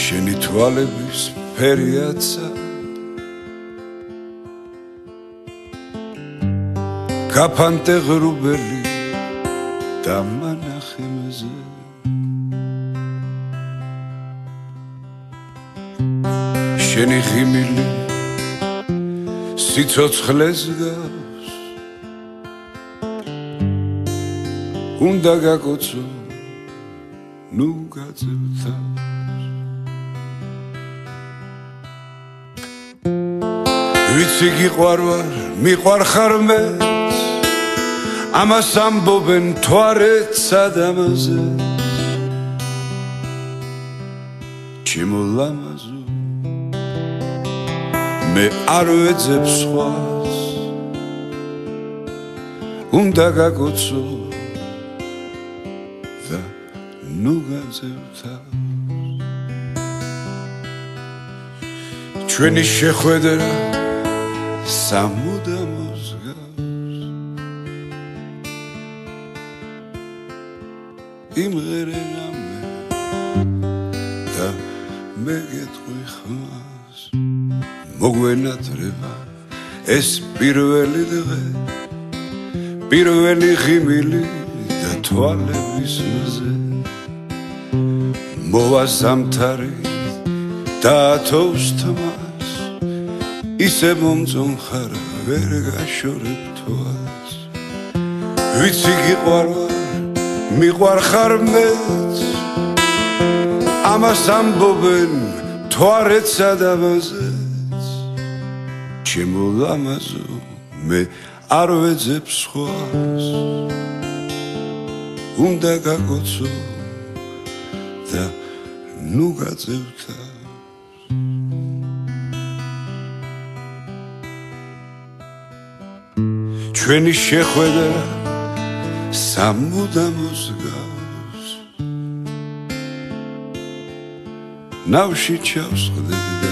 შენი თვალების ფერიაცა გაფანტე ღრუბელი დამანახე მზე შენი ღიმილი სიცოცხლეს გავს უნდა გაკოცო ნუ გაძევთა ვიცი გიყვარვარ მიყვარხარ მეც ამას ამბობენ თვარეცა დამაზე ჩემო ლამაზო მე არ ვეძებ სხვას უნდა გაკოცო და ნუ გაძევთა ჩვენი შეხვედრა სამუდამოს გავს იმღერება მე და მე გეტყვი ხმას მოგვენატრება ეს პირველი დღე პირველი ღიმილი და თვალების მზე მოვა ზამთარი და ათოვს თმას ისე მომწონხარ ვერ გაშორებ თვალს ვიცი გიყვარვარ მიყვარხარ მეც ამას ამბობენ თვარეცა დამაზეც ჩემო ლამაზო მე არ ვეძებ სხვას უნდა გაკოცო და ნუ გაძევთა ჩვენი შეხვედრა სამუდამოს გავს ნავში ჩავსხდები